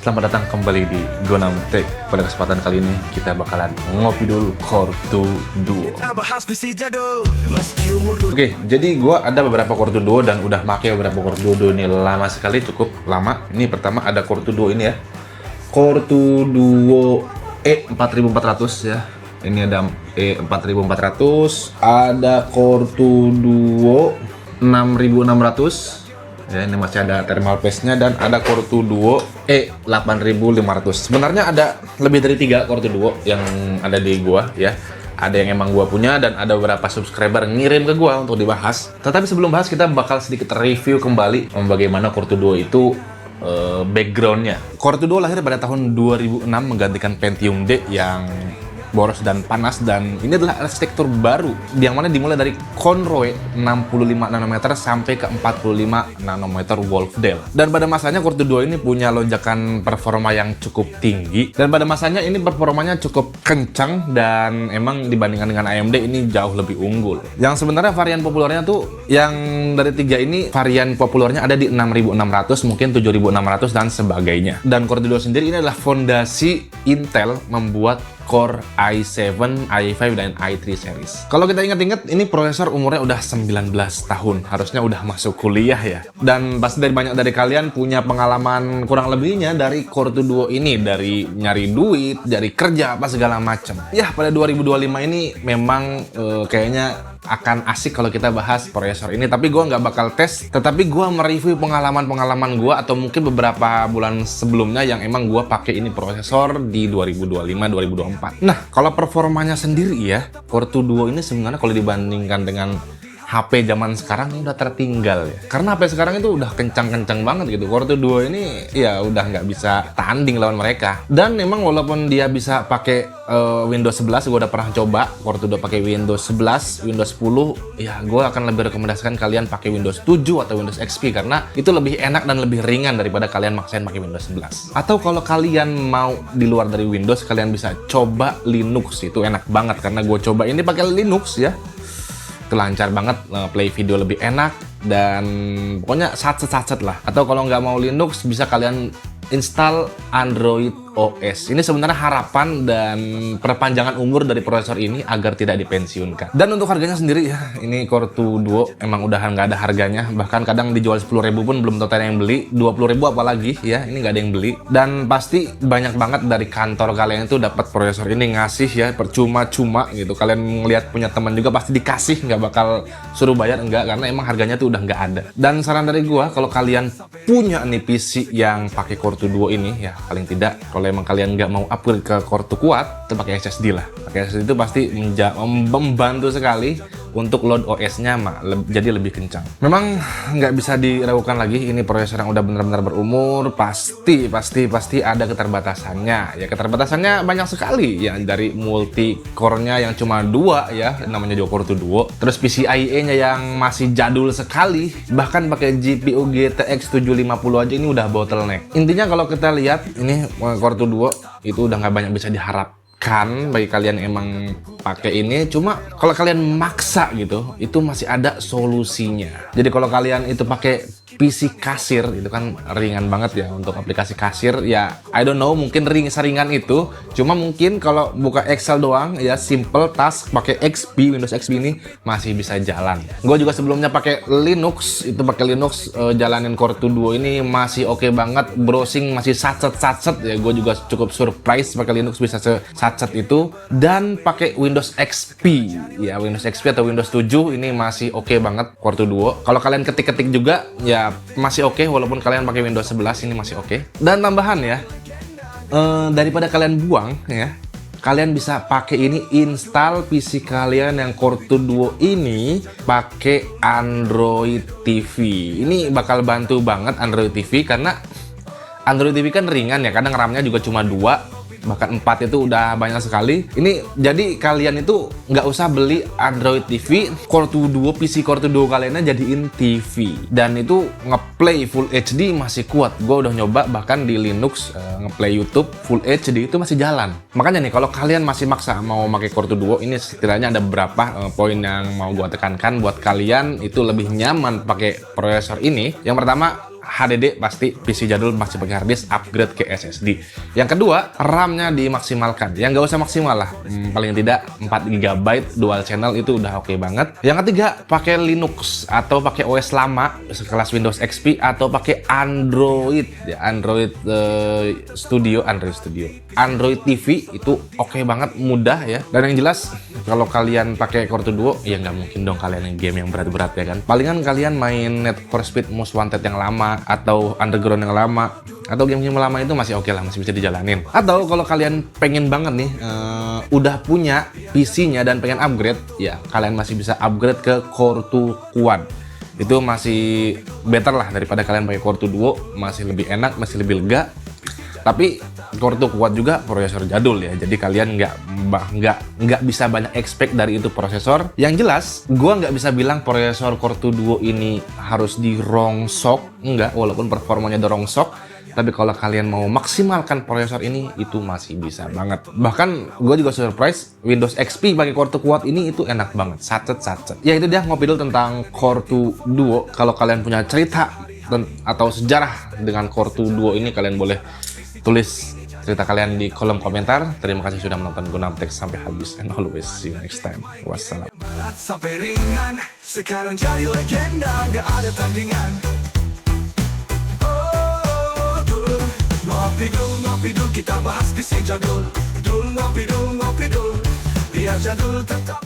Selamat datang kembali di Gonam Tech. Pada kesempatan kali ini kita bakalan ngopi dulu Core 2 Duo. Oke, jadi gua ada beberapa Core 2 Duo dan udah pakai beberapa Core 2 Duo ini lama sekali, cukup lama. Ini pertama ada Core 2 Duo ini ya. Core 2 Duo E4400 ya. Ini ada E4400, ada Core 2 Duo 6600. Ya, ini masih ada thermal paste-nya dan ada Core 2 Duo E8500. Sebenarnya ada lebih dari 3 Core 2 Duo yang ada di gua ya. Ada yang emang gua punya dan ada beberapa subscriber ngirim ke gua untuk dibahas. Tetapi sebelum bahas kita bakal sedikit review kembali bagaimana Core 2 Duo itu background-nya. Core 2 Duo lahir pada tahun 2006 menggantikan Pentium D yang boros dan panas, dan ini adalah arsitektur baru yang mana dimulai dari Conroe 65 nanometer sampai ke 45 nanometer Wolfdale. Dan pada masanya Core 2 Duo ini punya lonjakan performa yang cukup tinggi, dan pada masanya ini performanya cukup kencang dan emang dibandingkan dengan AMD ini jauh lebih unggul. Yang sebenarnya varian populernya tuh yang dari 3 ini varian populernya ada di 6600, mungkin 7600 dan sebagainya. Dan Core 2 Duo sendiri ini adalah fondasi Intel membuat Core i7, i5, dan i3 series. Kalau kita ingat-ingat, ini prosesor umurnya udah 19 tahun. Harusnya udah masuk kuliah ya. Dan pasti banyak dari kalian punya pengalaman kurang lebihnya dari Core 2 Duo ini. Dari nyari duit, dari kerja, apa segala macam. Ya, pada 2025 ini memang kayaknya akan asik kalau kita bahas prosesor ini. Tapi gue nggak bakal tes, tetapi gue mereview pengalaman-pengalaman gue atau mungkin beberapa bulan sebelumnya yang emang gue pakai ini prosesor di 2025-2024. Nah, kalau performanya sendiri ya, Core 2 Duo ini sebenarnya kalau dibandingkan dengan HP zaman sekarang ini udah tertinggal ya. Karena HP sekarang itu udah kencang-kencang banget gitu. Core 2 Duo ini ya udah nggak bisa tanding lawan mereka. Dan memang walaupun dia bisa pakai Windows 11, gue udah pernah coba Core 2 Duo pakai Windows 11, Windows 10, ya gue akan lebih rekomendasikan kalian pakai Windows 7 atau Windows XP karena itu lebih enak dan lebih ringan daripada kalian maksain pakai Windows 11. Atau kalau kalian mau di luar dari Windows, kalian bisa coba Linux, itu enak banget karena gue coba ini pakai Linux ya. Itu lancar banget, play video lebih enak, dan pokoknya sacet-sacet lah. Atau kalau nggak mau Linux, bisa kalian install Android OS. Ini sebenarnya harapan dan perpanjangan umur dari prosesor ini agar tidak dipensiunkan. Dan untuk harganya sendiri ya, ini Core 2 Duo emang udah nggak ada harganya. Bahkan kadang dijual 10.000 pun belum tentu ada yang beli. 20.000 apalagi ya, ini nggak ada yang beli. Dan pasti banyak banget dari kantor kalian itu dapat prosesor ini ngasih ya, percuma-cuma gitu. Kalian ngelihat punya teman juga pasti dikasih, nggak bakal suruh bayar, enggak, karena emang harganya tuh udah nggak ada. Dan saran dari gua, kalau kalian punya nih PC yang pakai Core 2 Duo ini ya, paling tidak kalau emang kalian nggak mau upgrade ke core 2 kuat, itu pakai SSD lah. Pakai SSD itu pasti membantu sekali untuk load OS-nya jadi lebih kencang. Memang nggak bisa diragukan lagi, ini prosesor yang udah benar-benar berumur, pasti ada keterbatasannya. Ya keterbatasannya banyak sekali ya, dari multi core-nya yang cuma 2 ya, namanya juga Core 2 Duo. Terus PCIe-nya yang masih jadul sekali, bahkan pakai GPU GTX 750 aja ini udah bottleneck. Intinya kalau kita lihat ini Core 2 Duo itu udah nggak banyak bisa diharap kan bagi kalian emang pakai ini. Cuma kalau kalian maksa gitu, itu masih ada solusinya. Jadi kalau kalian itu pakai PC kasir, itu kan ringan banget ya untuk aplikasi kasir ya. I don't know, mungkin seringan itu. Cuma mungkin kalau buka Excel doang ya, simple task pakai XP, Windows XP ini masih bisa jalan. Gue juga sebelumnya pakai Linux, itu pakai Linux jalanin Core 2 Duo ini masih oke banget. Browsing masih sacet-sacet ya. Gue juga cukup surprise pakai Linux bisa sacet itu. Dan pakai Windows XP ya, Windows XP atau Windows 7 ini masih oke banget Core 2 Duo. Kalau kalian ketik-ketik juga ya masih oke, walaupun kalian pakai Windows 11 ini masih oke. Dan tambahan ya, daripada kalian buang ya, kalian bisa pakai ini, install PC kalian yang Core 2 Duo ini pakai Android TV. Ini bakal bantu banget Android TV karena Android TV kan ringan ya, kadang RAM-nya juga cuma 2, bahkan 4 itu udah banyak sekali. Ini jadi kalian itu nggak usah beli Android TV, Core 2 Duo, PC Core 2 Duo kalian jadiin TV, dan itu ngeplay Full HD masih kuat. Gue udah nyoba bahkan di Linux ngeplay YouTube Full HD itu masih jalan. Makanya nih kalau kalian masih maksa mau pakai Core 2 Duo, ini setidaknya ada beberapa poin yang mau gue tekankan buat kalian itu lebih nyaman pakai prosesor ini. Yang pertama, HDD pasti, PC jadul masih pakai hard disk, upgrade ke SSD. Yang kedua, RAM-nya dimaksimalkan. Yang nggak usah maksimal lah, paling tidak 4 GB dual channel itu udah oke banget. Yang ketiga, pakai Linux atau pakai OS lama sekelas Windows XP atau pakai Android ya, Android Studio, Android TV itu oke banget, mudah ya. Dan yang jelas kalau kalian pakai Core 2 Duo ya nggak mungkin dong kalian yang game yang berat-berat ya kan. Palingan kalian main Need for Speed Most Wanted yang lama atau Underground yang lama atau game-game lama itu masih oke lah, masih bisa dijalanin. Atau kalau kalian pengen banget nih udah punya PC-nya dan pengen upgrade ya, kalian masih bisa upgrade ke Core 2 Quad. Itu masih better lah daripada kalian pakai Core 2 Duo, masih lebih enak, masih lebih lega. Tapi Core 2 Quad juga prosesor jadul ya, jadi kalian nggak bisa banyak expect dari itu prosesor. Yang jelas, gua nggak bisa bilang prosesor Core 2 Duo ini harus dirongsok, enggak, walaupun performanya dirongsok. Tapi kalau kalian mau maksimalkan prosesor ini, itu masih bisa banget. Bahkan gue juga surprise, Windows XP pakai Core 2 Quad ini itu enak banget, sacet. Ya itu dia ngopi dulu tentang Core 2 Duo. Kalau kalian punya cerita atau sejarah dengan Core 2 Duo ini, kalian boleh tulis cerita kalian di kolom komentar. Terima kasih sudah menonton Gunam Tech sampai habis, and always see you next time. Wassalam. Sampai ringan, sekarang jadi legenda, gak ada tandingan. Ngopi dul, kita bahas PC jadul. Ngopi dul, biar jadul tetap.